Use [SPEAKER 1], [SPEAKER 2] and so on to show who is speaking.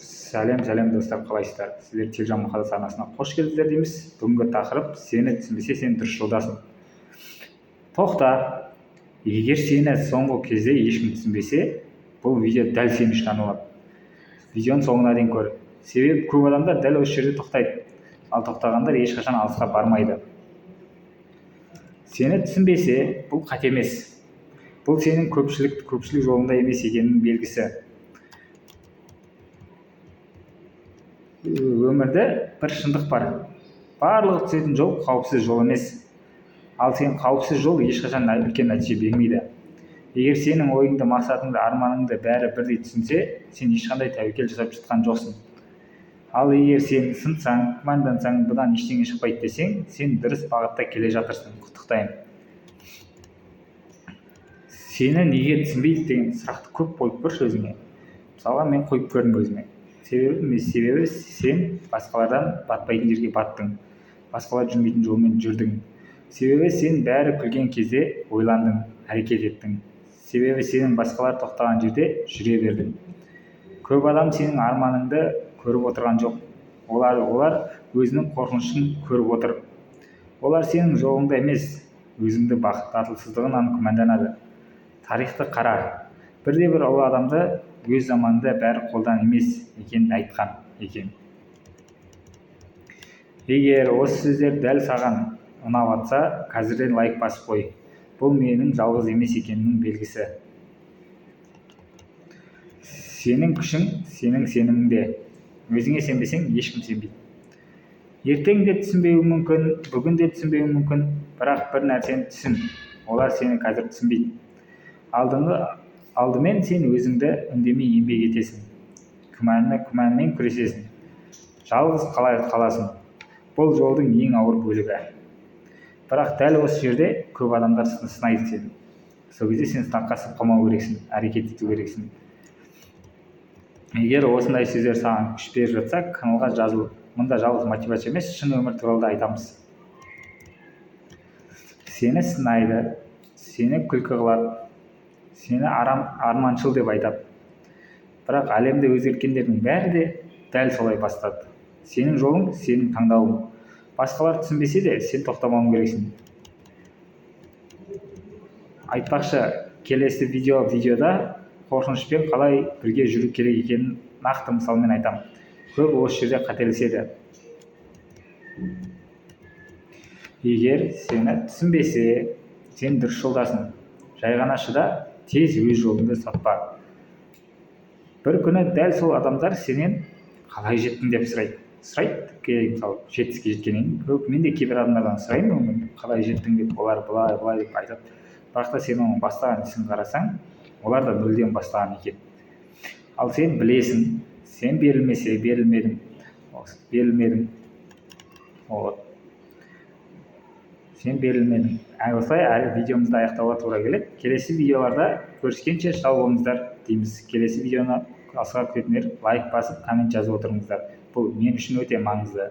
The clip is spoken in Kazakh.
[SPEAKER 1] Сәлем достар, қалайсыздар? Сіздер Телжан Мұхадас арнасына қош келдіңіздер дейміз. Бүгінгі тақырып: сені түсінбесе, сен дұрыс жолдасың. Тоқта, егер сені соңғы кезде ешкім түсінбесе, бұл видео дәл сен үшін арналады. Видеоның соңына дейін көр. Себебі көп адамдар дәл осы жерде тоқтайды, ал тоқтағандар ешқашан алысқа бармайды. Сені түсінбесе, бұл қате емес. Бұл сенің көпшілік жолында емес екенінің белгісі. Өмірде бір шындық бар. Барлығы түсетін жол қауіпсіз жол емес. Ал сен қауіпсіз жол ешқашан үлкен нәтиже бермейді. Егер сенің ойыңды, мақсатыңды, арманыңды бәрі бірдей түсінсе, сен ешқандай тәуекел жасап жатқан жоқсың. Ал егер сен сынсаң, күмәндансаң, бұдан ештеңе шықпайды десең, сен дұрыс бағытта келе жатырсың. Құттықтаймын. Сені неге түсінбейді деген сұрақты көп қойып көрші өзіңе. Мысалға мен қойып көрдім өзіме. Себебі сен басқалардан батпайтын жерге баттың, басқалар жүрмейтін жолмен жүрдің. Себебі сен бәрі күлген кезде ойландың, әрекет еттің. Себебі сенің басқалар тоқтаған жерде жүре бердің. Көп адам сенің арманыңды көріп отырған жоқ. Олар өзінің қорқынышын көріп отыр. Олар сенің жолыңда емес, өзіңді бақыт атылсыздығынан күмәнданады. Тарихты қара. Бірде-бір ұлы адамды өз заманында бәрі қолдан емес екенін айтқан екен. Егер осы сөздер дәл саған ұнап жатса, қазірден лайк басып қой. Бұл менің жалғыз емес екенінің белгісі. Сенің күшің сенің сеніміңде. Өзіңе сенбесең, ешкім сенбейді. Ертең де түсінбеуің мүмкін, бүгін де түсінбеуің мүмкін, бірақ бір нәрсені түсін. Олар сені қазір түсінбейді. Алдымен сен өзіңді үндемей еңбек етесің. Күмәнмен күресесің. Жалғыз қаласың. Бұл жолдың ең ауыр бөлігі. Бірақ дәл осы жерде көп адамдар сынайды сені. Сол кезде сен сынаққа түсіп қалмау керексің, әрекет ету керексің. Егер осындай сөздер саған күш беріп жатса, каналға жазыл. Мұнда жалғыз мотивация емес, шын өмір туралы да айтамыз. Сені сынайды, сені күлкі қылады, сені арманшыл деп айтады. Бірақ әлемде өзгерткендердің бәрі де дәл солай бастады. Сенің жолың, сенің таңдауың. Басқалар түсінбесе де, сен тоқтамауың керексің. Айтпақшы, келесі видеода қорқынышпен қалай бірге жүру керек екенін нақты мысалмен айтамын. Көп осы жерде қателеседі. Егер сені түсінбесе, сен дұрыс жолдасың. Жай ғана шыда, тез өз жолыңды сатпа. Бір күні дәл сол адамдар сенен қалай жеттің деп сұрайды. Мысалы, жетістікке жеткеннен мен де кейбір адамдардан сұраймын, қалай жеттің деп, олар былай деп айтады. Бірақ та сен оның бастаған ісін қарасаң, олар да нөлден бастаған екен. Ал сен білесің, сен берілмедің. Сен берілмедің. Осылай видеомызды аяқтауға тура келеді. Келесі видеоларда көріскенше сау болыңыздар дейміз. Келесі видеоны асыға күтетіндер лайк басып, коммент жазып отырыңыздар. Бұл мен үшін өте маңызды.